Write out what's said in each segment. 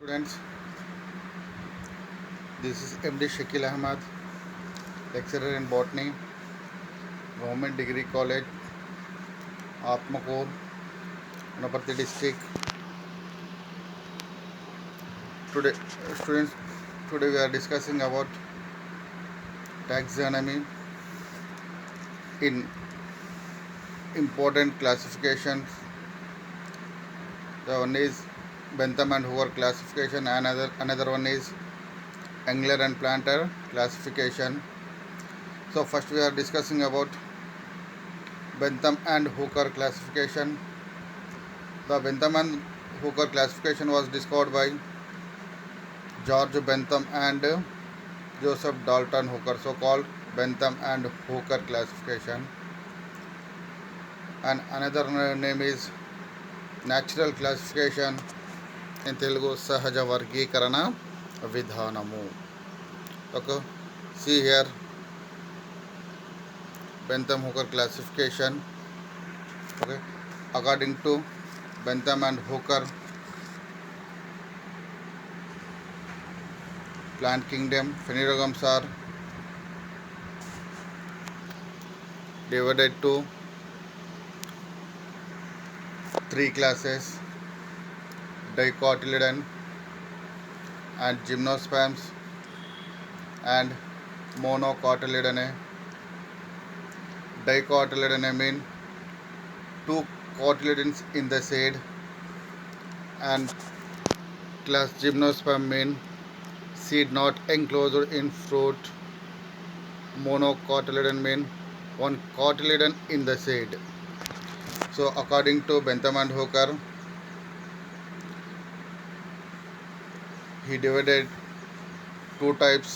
Students, this is MD Shakil Ahmad, lecturer in botany, Government Degree College, Atmakor, Anaparthi district. Today, students, today we are discussing about taxonomy in important classifications. The one is Bentham and Hoover classification, and another one is Engler and Planter classification. So first we are discussing about Bentham and Hooker classification. The Bentham and Hooker classification was discovered by George Bentham and Joseph Dalton Hooker, so called Bentham and Hooker classification. And another name is natural classification, in Telugu Sahaja Vargీకరణ విధానము. Okay, see here Bentham Hooker classification. Okay, according to Bentham and Hooker, plant kingdom phanerogams are divided to three classes: dicotyledon and gymnosperms and monocotyledone. Dicotyledone mean two cotyledons in the seed, and class gymnosperm mean seed not enclosed in fruit. Monocotyledon mean one cotyledon in the seed. So according to Bentham and Hooker, he divided two types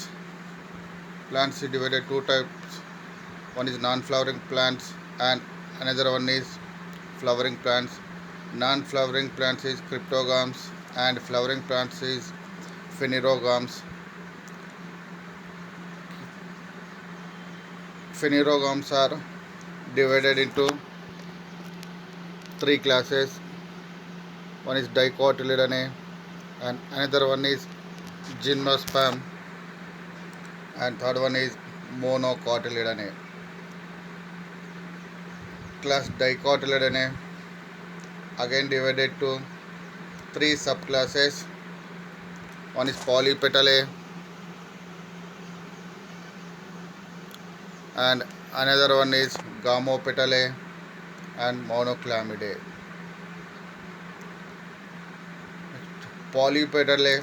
plants. He divided two types. One is non-flowering plants and another one is flowering plants. Non-flowering plants is cryptogams and flowering plants is phanerogams. Phanerogams are divided into three classes. One is dicotyledone and another one is gymnosperm and third one is monocotyledone. Class dicotyledone again divided to three subclasses. One is polypetalae and another one is gamopetalae and monoclamidae. Polypetalae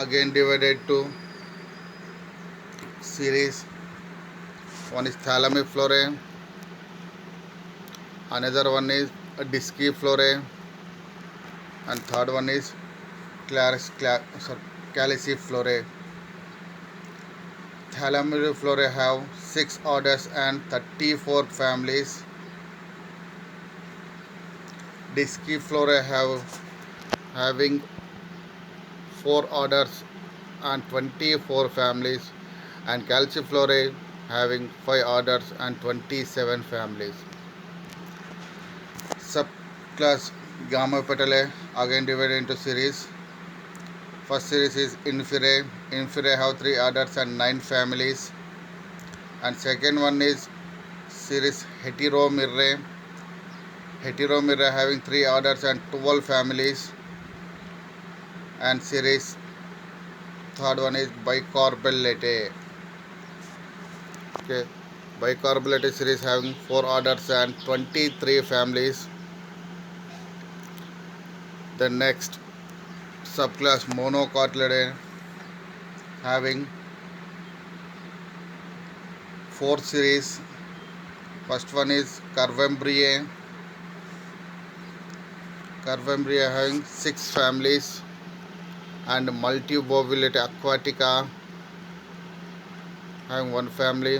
again divided to series. One is Thalamiflorae, another one is Disciflorae, and third one is Caliciflorae. Thalamiflorae have 6 orders and 34 families. Disciflorae having 4 orders and 24 families, and Calciflorae having 5 orders and 27 families. Subclass Gamopetalae again divided into series. First series is Inferae. Inferae have 3 orders and 9 families. And second one is series Heteromerae. Heteromerae having 3 orders and 12 families. And series third one is Bicorbellatae. Okay, Bicorbellatae series having 4 orders and 23 families. The next subclass Monocotyledone having 4 series. First one is Curvembriae. Curvembriae having 6 families, and Multivovulate Aquatica having 1 family.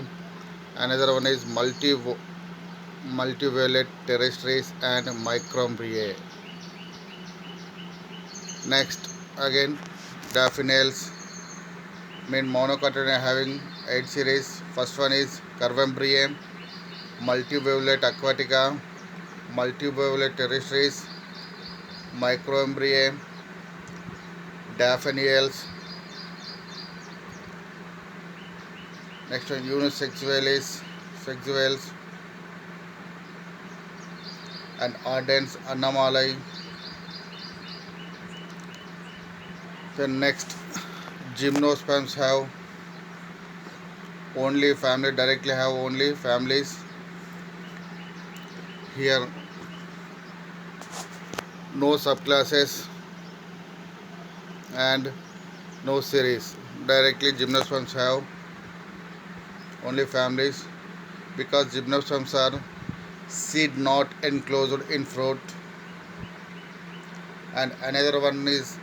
Another one is Multivovulate Terrestris and Micrombriae. Next again Daphneales mean monocotyledone having 8 series. First one is Curvembriae, Multivovulate Aquatica, Multivovulate Terrestris, Microembryae, Daphniales. Next one, sexuales, and ardens, Annamalai. Then next, gymnosperms have only family, directly have only families. Here no subclasses and no series. Directly gymnosperms have only families because gymnosperms are seed not enclosed in fruit. And another one is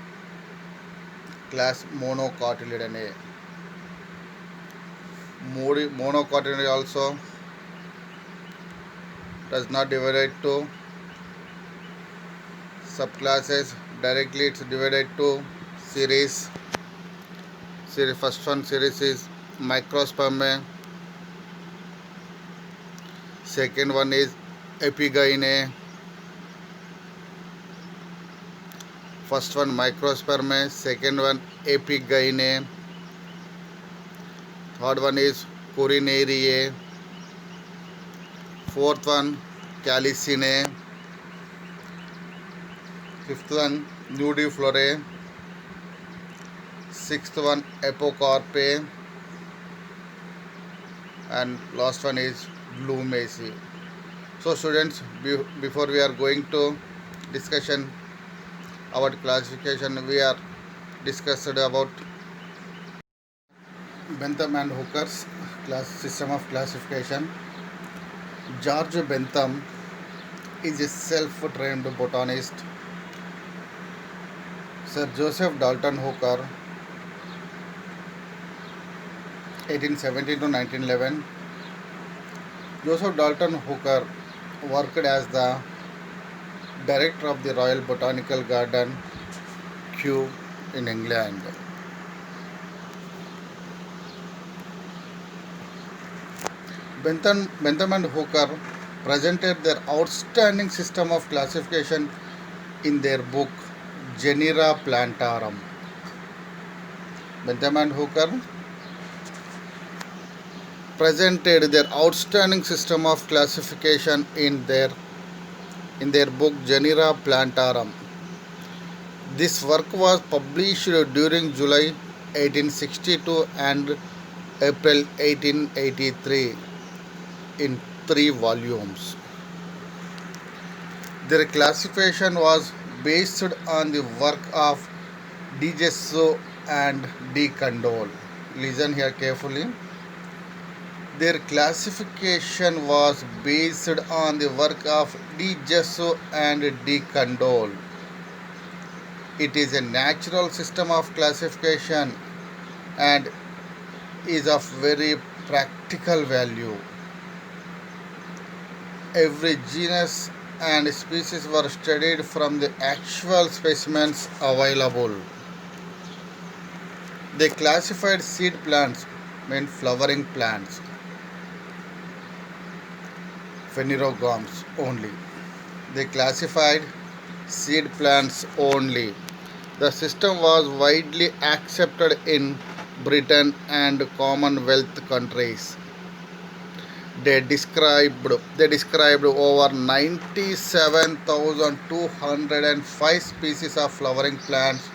class Monocotyledone. Monocotyledone also does not divide to subclasses. Directly it's divided to series. First one series is Microspermae. Second one is Epigyne. First one Microspermae. Second one Epigyne. Third one is Corinariae. Fourth one Calycinae. Fifth one Nudiflorae. Sixth one Apocarpae. And last one is Blumacea. So students, before we are going to discussion about classification, we are discussed about Bentham and Hooker's system of classification. George Bentham is a self-trained botanist. Sir Joseph Dalton Hooker, 1817 to 1911. Joseph Dalton Hooker worked as the director of the Royal Botanical Garden, Kew, in England. Bentham and Hooker presented their outstanding system of classification in their book Genera Plantarum. Bentham and Hooker presented their outstanding system of classification in their book Genera Plantarum. This work was published during July 1862 and April 1883 in 3 volumes. Their classification was based on the work of De Gesso and De Candolle. Listen here carefully. Their classification was based on the work of De Gesso and De Candolle. It is a natural system of classification and is of very practical value. Every genus and species were studied from the actual specimens available. They classified seed plants, meant flowering plants, phanerogams only. They classified seed plants only. The system was widely accepted in Britain and Commonwealth countries. They described over 97,205 species of flowering plants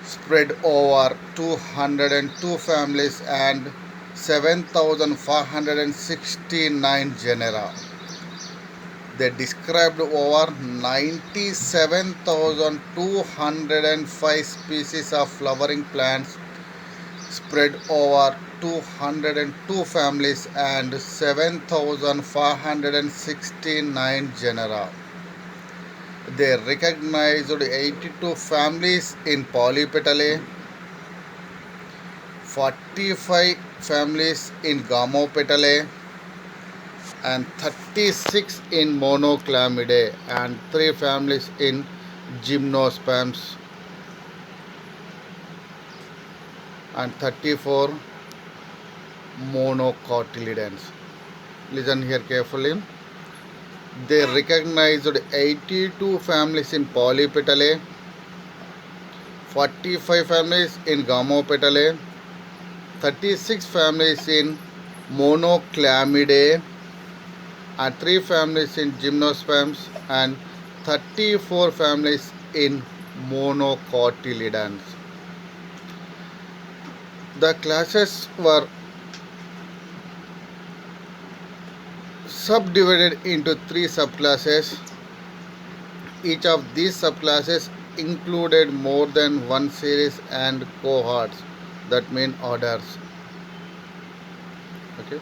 spread over 202 families and 7,469 genera. They described over 97,205 species of flowering plants spread over 202 families and 7,469 genera. They recognized 82 families in Polypetalae, 45 families in Gamopetalae, and 36 in Monoclamidae, and 3 families in Gymnosperms, and 34 Monocotyledons. Listen here carefully. They recognized 82 families in Polypetalae, 45 families in Gamopetalae, 36 families in Monoclamidae, and 3 families in Gymnosperms, and 34 families in Monocotyledons. The classes were subdivided into 3 subclasses. Each of these subclasses included more than one series and cohorts, that mean orders. Okay.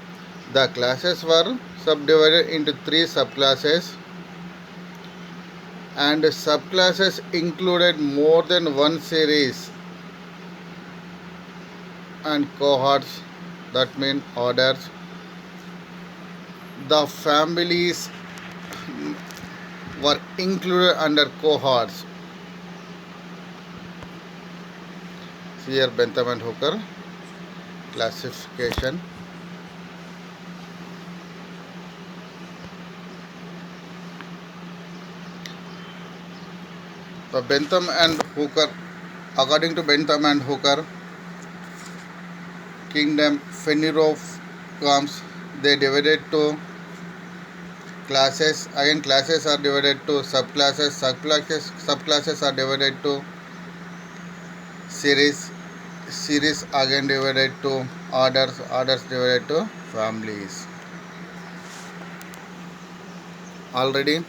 The classes were subdivided into 3 subclasses, and subclasses included more than one series and cohorts, that mean orders. The families were included under cohorts. See here Bentham and Hooker classification. The Bentham and Hooker, according to Bentham and Hooker, kingdom Phanerocoms, they divided to classes. Again, classes are divided to subclasses. Subclasses are divided to series. Series again divided to orders. Orders divided to families. Already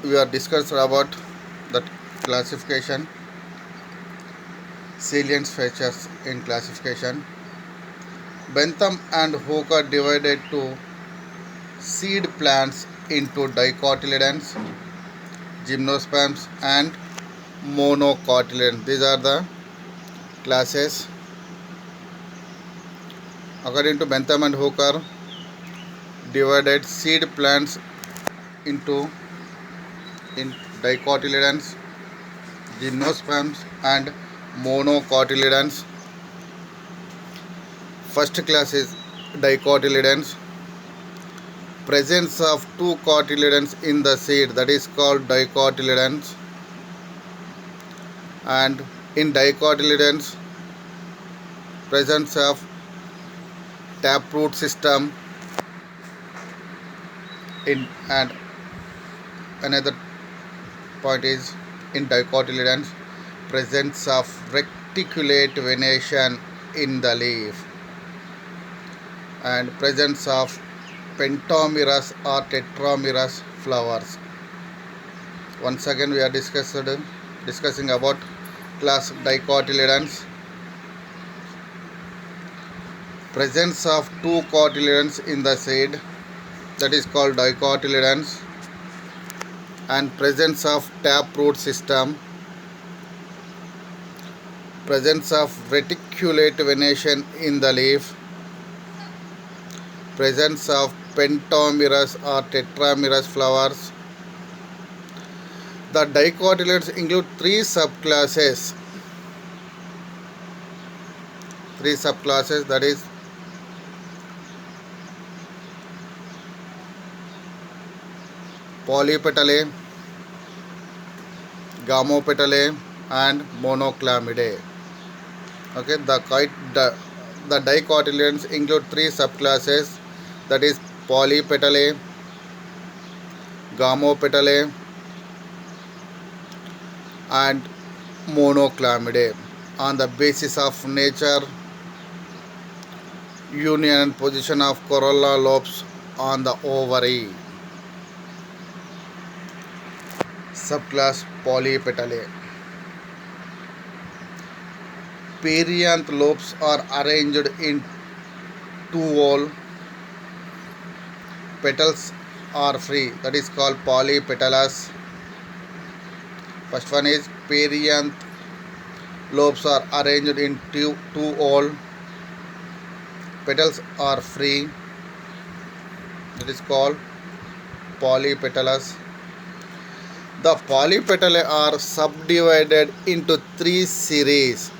we are discussed about that classification, salient features in classification. Bentham and Hooker divided to seed plants into dicotyledons, gymnosperms, and monocotyledons. These are the classes. According to Bentham and Hooker, divided seed plants into dicotyledons, gymnosperms, and monocotyledons. First class is dicotyledons. Presence of 2 cotyledons in the seed, that is called dicotyledons. And in dicotyledons, presence of taproot system and another point is in dicotyledons, presence of reticulate venation in the leaf and presence of pentamerous or tetramerous flowers. Once again we are discussing about class dicotyledons. Presence of 2 cotyledons in the seed, that is called dicotyledons, and presence of taproot system, presence of reticulate venation in the leaf, presence of pentamerous or tetramerous flowers. The dicotyledons include 3 subclasses. That is Polypetalae, Gamopetalae, and Monoclamidae. Okay, the dicotyledons include 3 subclasses, that is Polypetalae, Gamopetalae, and Monoclamidae. On the basis of nature, union and position of corolla lobes on the ovary. Subclass Polypetalae. Perianth lobes are arranged in 2-valve. Petals are free, that is called polypetalous. First one is perianth lobes are arranged in 2-valve. Petals are free, that is called polypetalous. The polypetalae are subdivided into 3 series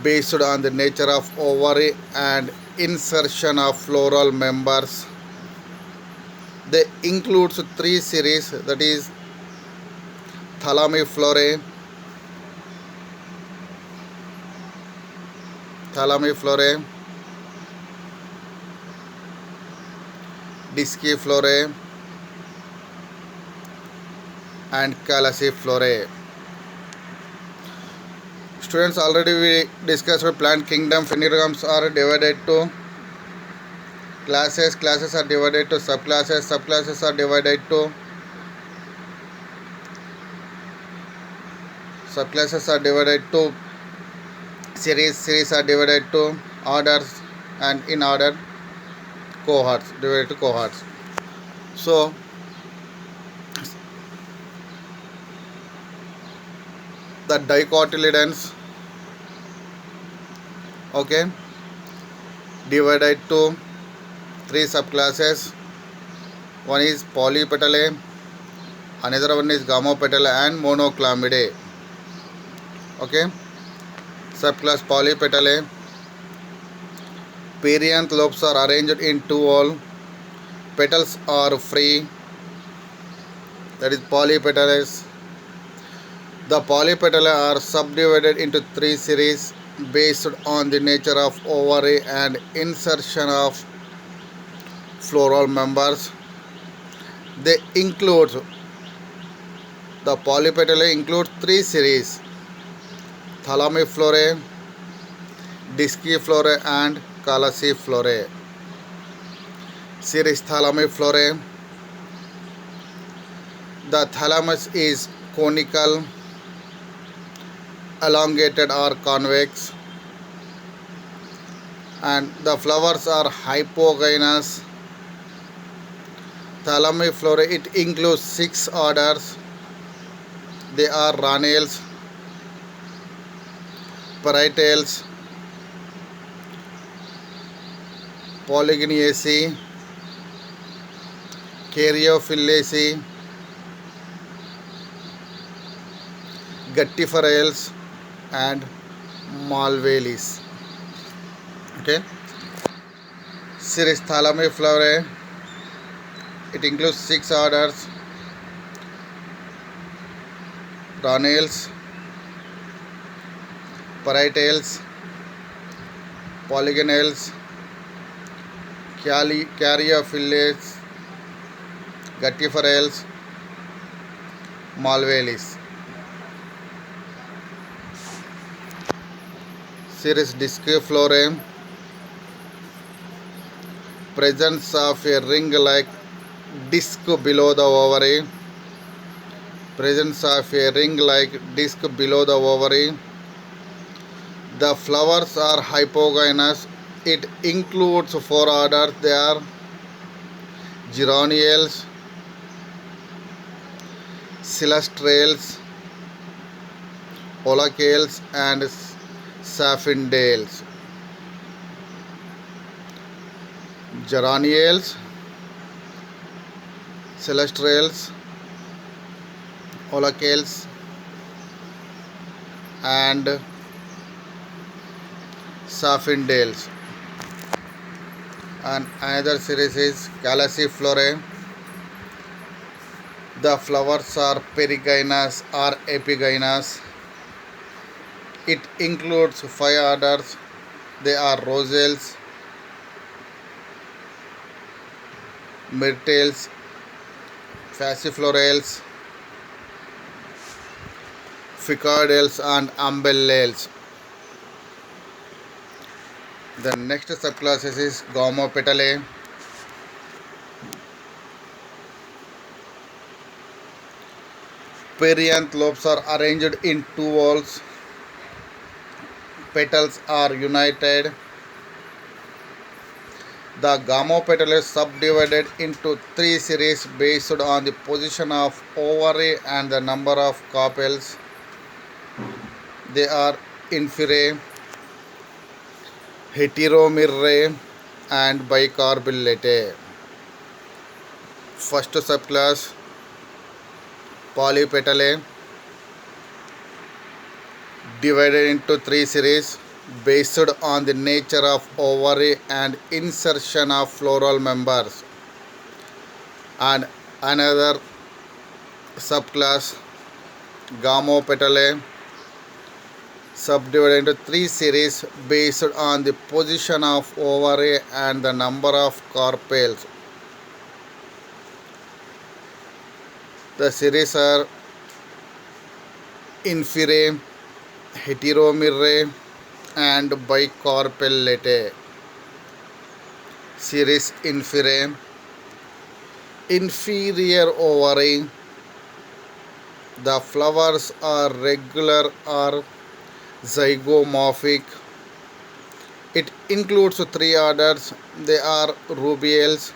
based on the nature of ovary and insertion of floral members. They includes three series, that is Thalamiflorae, Disciflorae and Calliciflorae. Students, already we discussed plant kingdom. Phanerogams are divided to classes, classes are divided to subclasses, subclasses are divided to series, series are divided to orders, and in order cohorts, divided to cohorts. So the dicotyledons, okay, divided to three subclasses. One is Polypetalae, another one is Gamopetalae and Monoclamidae. Okay, subclass Polypetalae. Perianth lobes are arranged in two whole. Petals are free, that is polypetales. The polypetalae are subdivided into three series based on the nature of ovary and insertion of floral members. The polypetalae include three series: Thalamiflorae, Disciflorae and Calliciflorae. Series Thalamiflorae. The thalamus is conical, elongated or convex, and the flowers are hypogynous. Thalamiflorae, it includes 6 orders. They are Rhanales, Perianthales, Polygyneiaceae, Caryophyllaceae, Guttiferales and Malvaceae. Okay. Series Thalamiflorae, it includes 6 orders: Rhanales, Perianthales, Polygynales, Caryophyllaceae, Guttiferales, Malvaceae. Series Disciflorae. Presence of a ring-like disc below the ovary. The flowers are hypogynous. It includes 4 orders. They are Geraniales, Celastrales, Olacales and Sapphindales. Geraniales, Celastrales, Olacales and Sapphindales. And another series is Calliciflorae. The flowers are perigynous or epigynous. It includes 5 orders. They are Rosales, Myrtales, Fasciflorales, Ficardales and Umbellales. The next subclass is Gamopetalae. Perianth lobes are arranged in 2 whorls. Petals are united. The Gamopetalae is subdivided into 3 series based on the position of ovary and the number of carpels. They are Inferae, Heteromerae and Bicarpellatae. First subclass Polypetalae, divided into 3 series: based on the nature of ovary and insertion of floral members. And another subclass, Gamopetalae, subdivided into three series based on the position of ovary and the number of carpels. The series are Inferae, Heteromerae, and Bicarpellate. Series Inferae, inferior ovary. The flowers are regular or zygomorphic. It includes three orders. They are rubiales,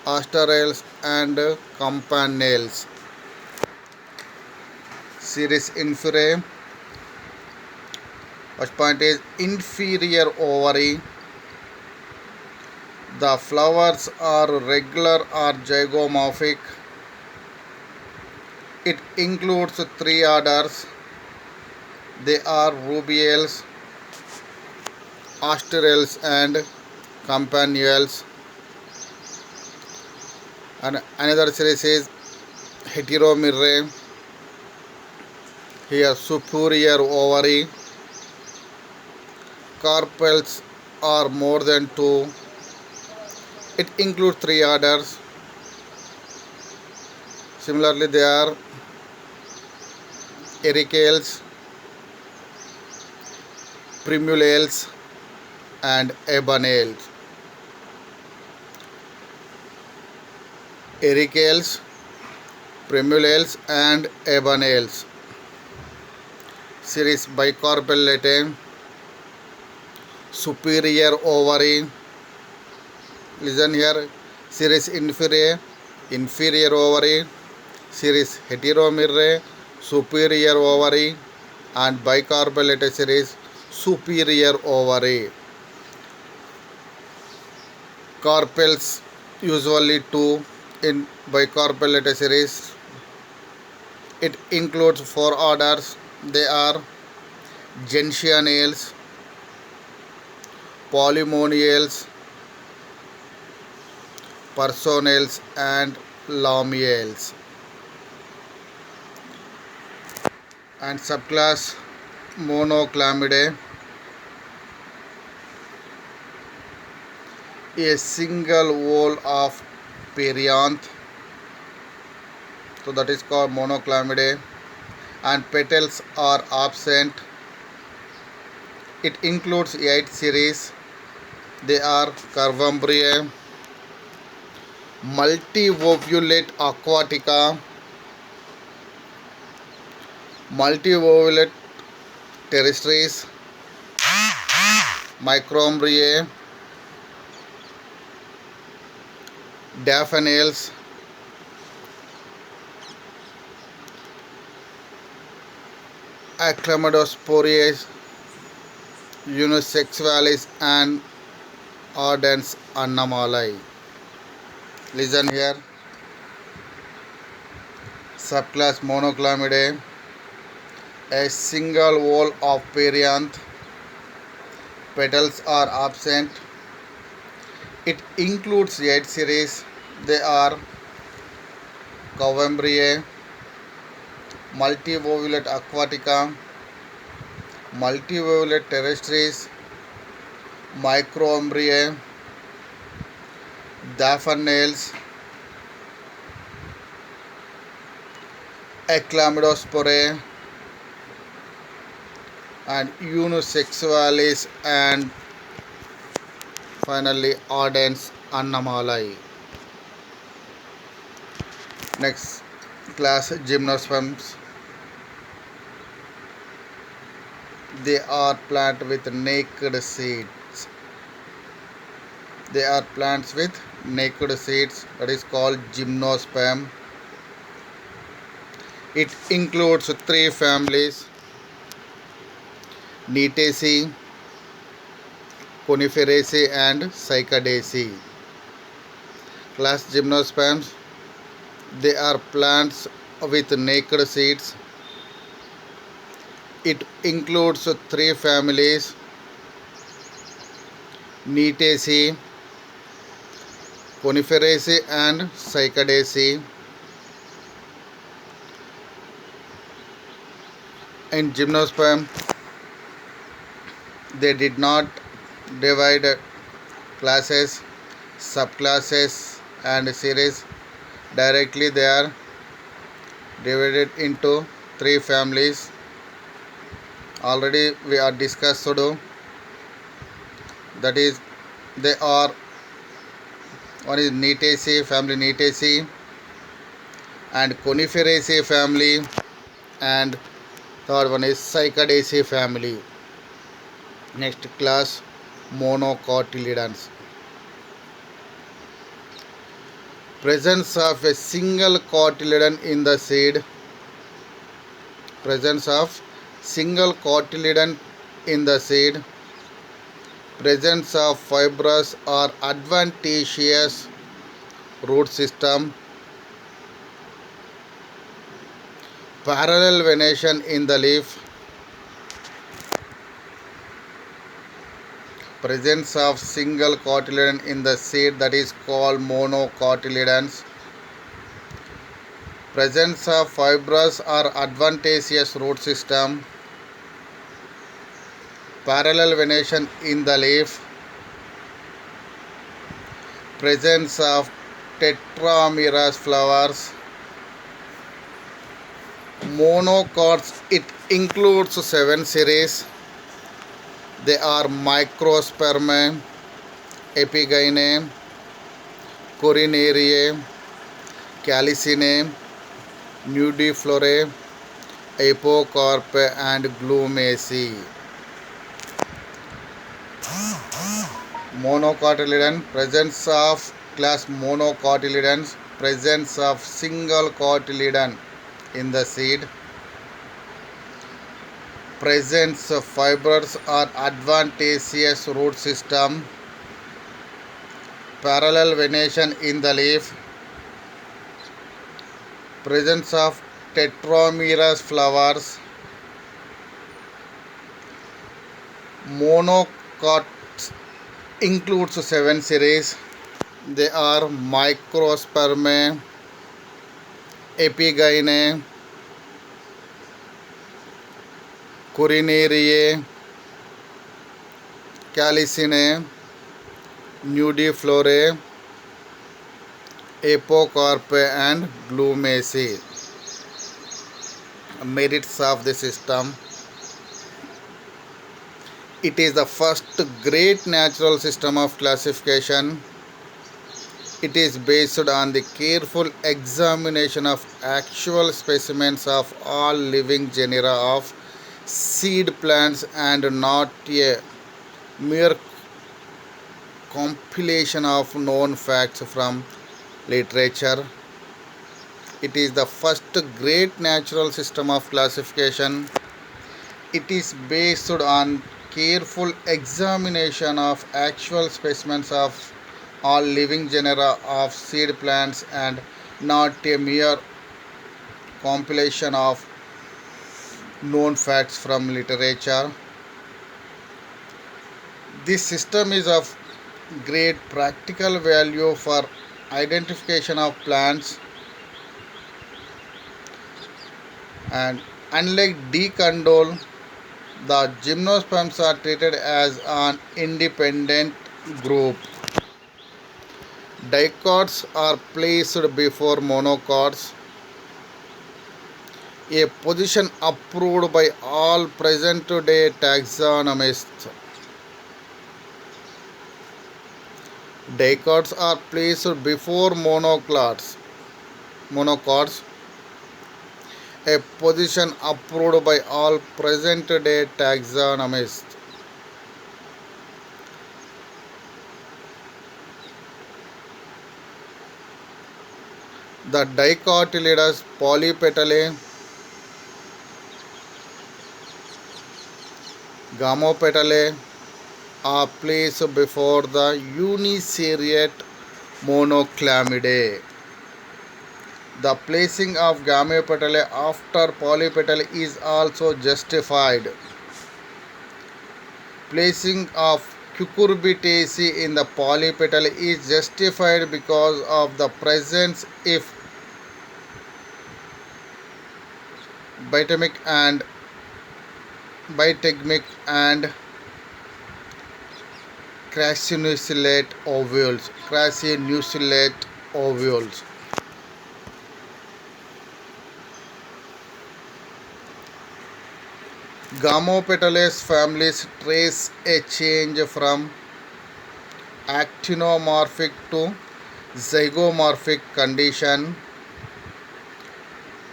asterales, and campanales. Series Inferae. First point is inferior ovary. The flowers are regular or zygomorphic. It includes three orders. They are rubiales, asterales, and campanules. And another series is Heteromerae. Here superior ovary. Carpels are more than two. It includes three orders. Similarly, they are ericales, primulales, and ebanales. Ericales, primulales, and ebanales. Series Bicarpellate, superior ovary. Listen here. Series Inferae, inferior ovary. Series Heteromerae, superior ovary, and Bicarpellate series, superior ovary. Carpels usually two in Bicarpellate series. It includes four orders. They are gentianales, polymoniales, personales, and laumiales. And subclass Monoclamidae, a single whole of perianth, so that is called Monoclamidae, and petals are absent. It includes 8 series. They are Curvumbriae, Multivolute aquatica, Multivolute terrestris, Microumbriae, Daphneales, Achlamydosporiae, Unisexualis, and Ardens Annamalae. Listen here. Subclass Monoclamidae, a single whole of perianth. Petals are absent. It includes 8 series. They are Curvumbriae, Multivolute aquatica, Multivolute terrestris, Microumbriae, Daphneales, Achlamydosporiae, and Unisexualis, and finally Ardens Annamalae. Next class, Gymnosperms. They are plants with naked seeds. They are plants with naked seeds, that is called Gymnosperm. It includes 3 families: Neetaceae, Coniferaceae, and Cycadaceae. Class Gymnosperms. They are plants with naked seeds. It includes three families: Neetaceae, Coniferaceae, and Cycadaceae. In Gymnosperm, they did not divide classes, subclasses, and series directly. They are divided into three families. Already we are discussed, that is, they are, one is Neetaceae, family Neetaceae, and Coniferaceae family, and third one is Cycadaceae family. Next class, monocotyledons. Presence of a single cotyledon in the seed. Presence of single cotyledon in the seed. Presence of fibrous or adventitious root system. Parallel venation in the leaf. Presence of single cotyledon in the seed, that is called monocotyledons. Presence of fibrous or adventitious root system. Parallel venation in the leaf. Presence of tetramerous flowers. Monocots, it includes 7 series. They are Microspermae, Epigynae, Corinariae, Calycinae, Nudiflorae, Apocarpae, and Glumaceae. Monocotyledon, presence of class monocotyledons, presence of single cotyledon in the seed. Presence of fibrous or adventitious root system. Parallel venation in the leaf. Presence of tetramerous flowers. Monocots includes 7 series. They are Microspermae, Epigynae, Corinariae, Calycinae, Nudiflorae, Apocarpae, and Glumaceae. Merits of the system: it is the first great natural system of classification. It is based on the careful examination of actual specimens of all living genera of seed plants and not a mere compilation of known facts from literature. It is the first great natural system of classification. It is based on careful examination of actual specimens of all living genera of seed plants and not a mere compilation of known facts from literature. This system is of great practical value for identification of plants, and unlike decondole, the gymnosperms are treated as an independent group. Dicots are placed before monocots, a position approved by all present-day taxonomists. Dicots are placed before monocots, a position approved by all present-day taxonomists. The dicotyledous polypetalae, gamopetalae are placed before the uniseriate monoclamidae. The placing of Gamopetalae after polypetal is also justified. Placing of Cucurbitaceae in the polypetal is justified because of the presence of bitegmic and crassinucleate ovules. Gamopetalaceae families trace a change from actinomorphic to zygomorphic condition.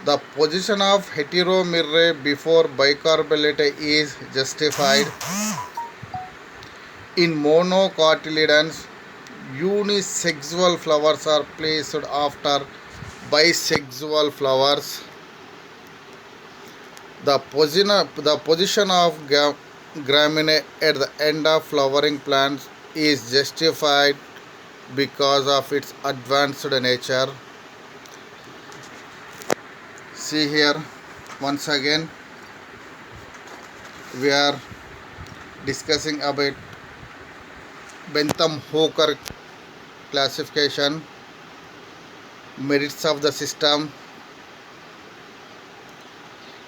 The position of heteromerae before bicarbollate is justified. In monocotyledons, unisexual flowers are placed after bisexual flowers. The position of graminae at the end of flowering plants is justified because of its advanced nature. See here, once again we are discussing about Bentham-Hooker classification, merits of the system.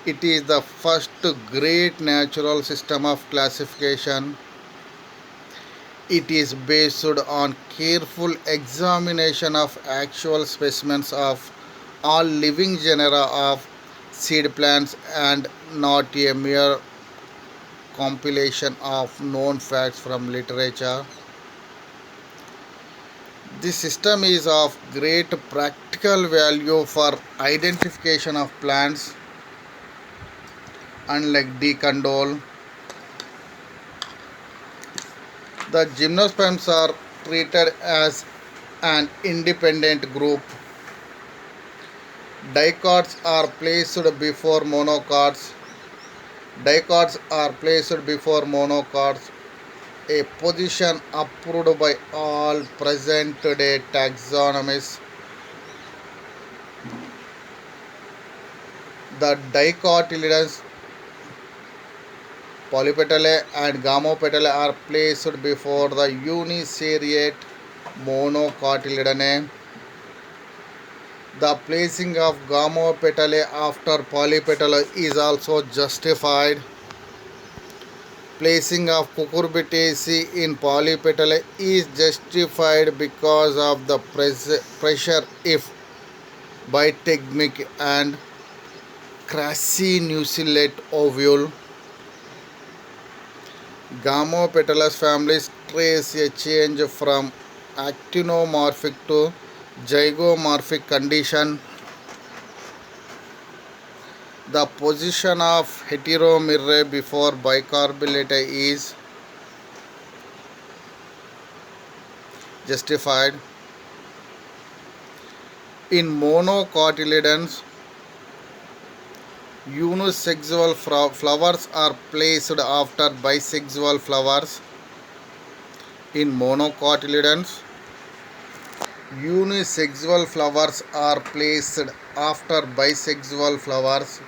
It is the first great natural system of classification. It is based on careful examination of actual specimens of all living genera of seed plants and not a mere compilation of known facts from literature. This system is of great practical value for identification of plants. Unlike decondole, the gymnosperms are treated as an independent group. Dicots are placed before monocots. A position approved by all present-day taxonomists. The dicotyledons, polypetalae and gamopetalae are placed before the uniseriate monocotyledonnae. The placing of gamopetalae after polypetalae is also justified. Placing of Cucurbitaceae in polypetalae is justified because of the pressure if bitegmic and crassinucleate ovule. Gamopetalaceae families trace a change from actinomorphic to zygomorphic condition. The position of heteromerae before bicarbollate is justified. In monocotyledons, unisexual flowers are placed after bisexual flowers. In monocotyledons, unisexual flowers are placed after bisexual flowers.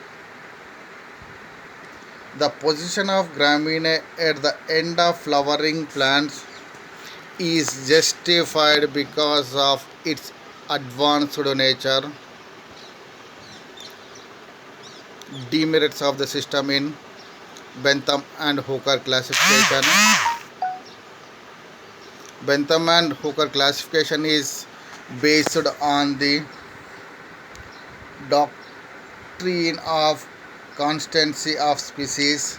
The position of graminae at the end of flowering plants is justified because of its advanced nature. Demerits of the system in Bentham and Hooker classification. Bentham and Hooker classification is based on the doctrine of constancy of species.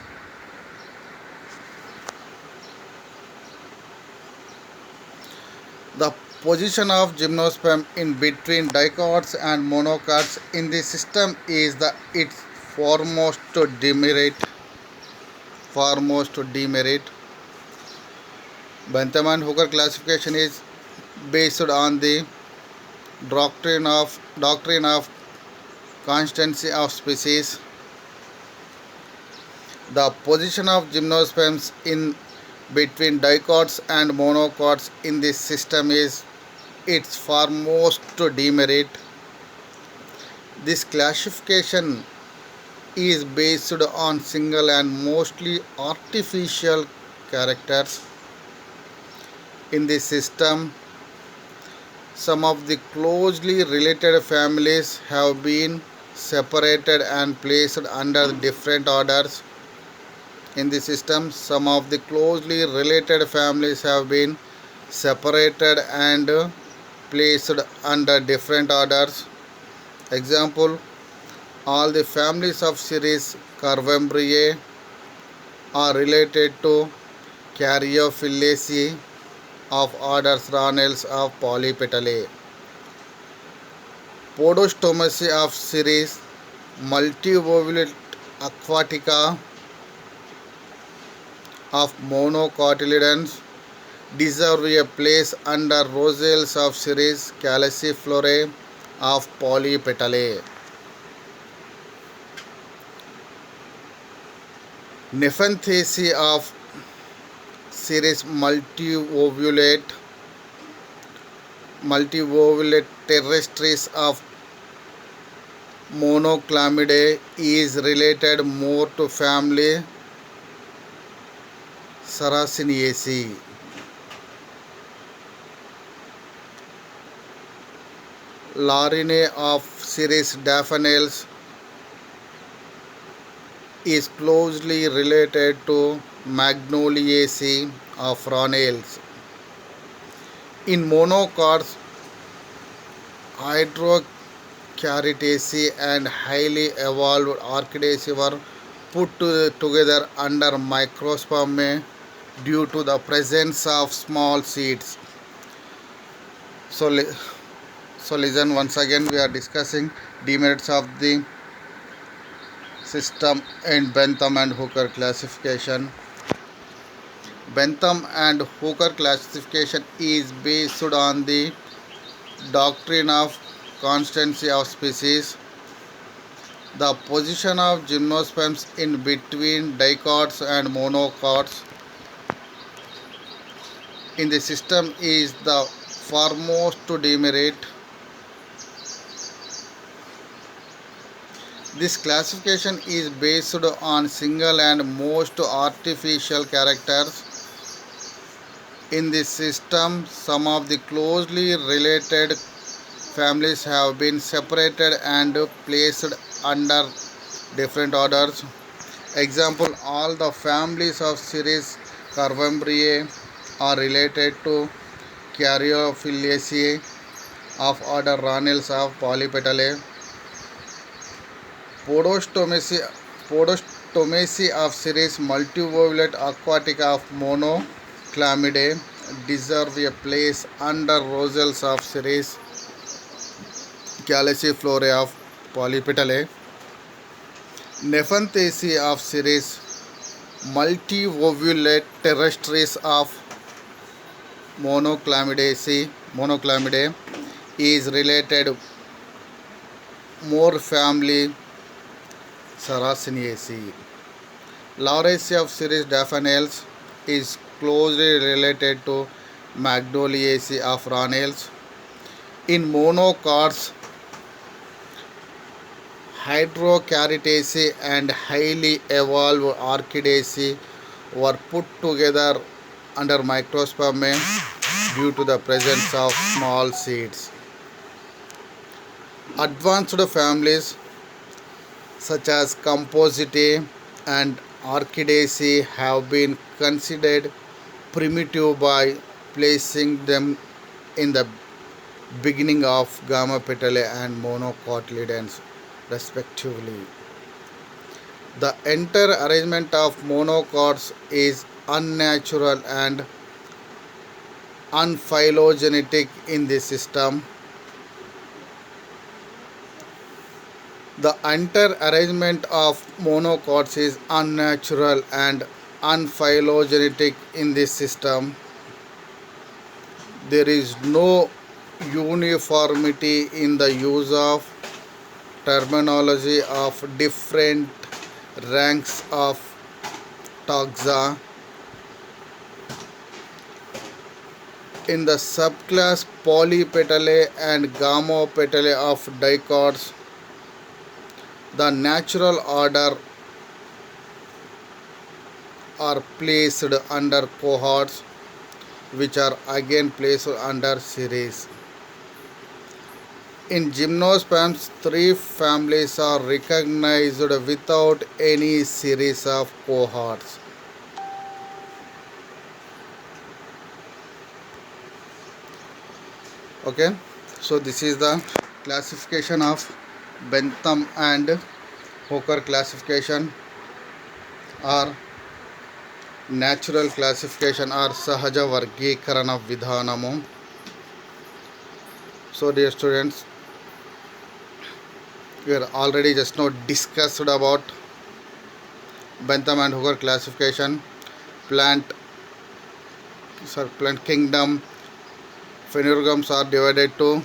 The position of gymnosperm in between dicots and monocots in the system is its foremost demerit. Bentham and Hooker classification is based on the doctrine of constancy of species. The position of gymnosperms in between dicots and monocots in this system is its foremost demerit. This classification is based on single and mostly artificial characters. In this system, some of the closely related families have been separated and placed under different orders. In the system, some of the closely related families have been separated and placed under different orders. Example, all the families of series Curvembriae are related to Caryophyllaceae of orders Ranels of Polypetalae. Podostomaceae of series Multivolute Aquatica of monocotyledons deserve a place under Rosales of series Calyciflorae of Polypetalae. Nepenthaceae of series Multivolute terrestris of Monoclamidae is related more to family Sarraceniaceae. Larinae of series Daphnaeales is closely related to Magnoliaceae of Ranales. In monocots, Hydrocaritaceae and highly evolved Orchidaceae were put together under microsperm due to the presence of small seeds. So listen once again, we are discussing demerits of the system in Bentham and Hooker classification. Bentham and Hooker classification is based on the doctrine of constancy of species. The position of gymnosperms in between dicots and monocots in the system is the foremost to demerit. This classification is based on single and most artificial characters. In this system, some of the closely related families have been separated and placed under different orders. Example, all the families of series Curvembriae are related to Caryophyllaceae of order Ranels of Polypetalae. Podostomaceae of series Multivolute Aquatica of Monoclamidae deserve a place under Rosales of series Calyciflorae of Polypetalae. Nepenthaceae of series Multivolute terrestris of Monoclamidae is related more family Sarraceniaceae. Lauraceae of series Daphnaeales is closely related to Magnoliaceae of Ranales. In monocots, Hydrocaritaceae and highly evolved Orchidaceae were put together under microsperm due to the presence of small seeds. Advanced families such as Compositae and Orchidaceae have been considered primitive by placing them in the beginning of Gamma Petalae and Monocotyledons respectively. The entire arrangement of monocots is unnatural and unphylogenetic in this system. The entire arrangement of monocots is unnatural and unphylogenetic in this system. There is no uniformity in the use of terminology of different ranks of taxa. In the subclass Polypetalae and Gammopetalae of dicots, The natural order are placed under cohorts, which are again placed under series. In gymnosperms, three families are recognized without any series of cohorts. Okay, so this is the classification of Bentham and Hooker classification, or natural classification, or Sahaja Vargीकरण Vidhanamu. So dear students, we are already just now discussed about Bentham and Hooker classification, plant kingdom. Phanerogames are divided to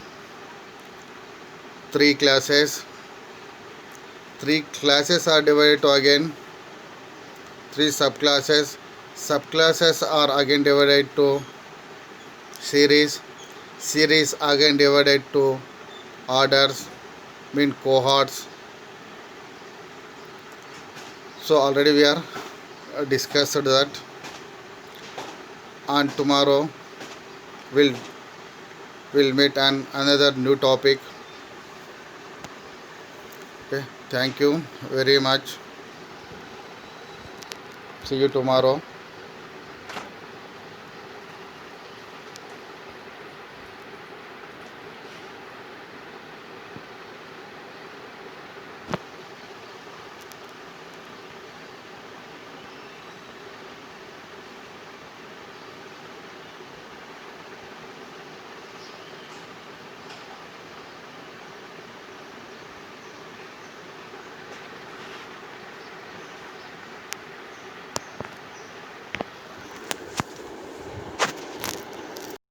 three classes. Three classes are divided to again three subclasses. Subclasses are again divided to series. Series again divided to orders, mean cohorts. So already we are discussed that, and tomorrow we'll meet another new topic. Okay, thank you very much. See you tomorrow.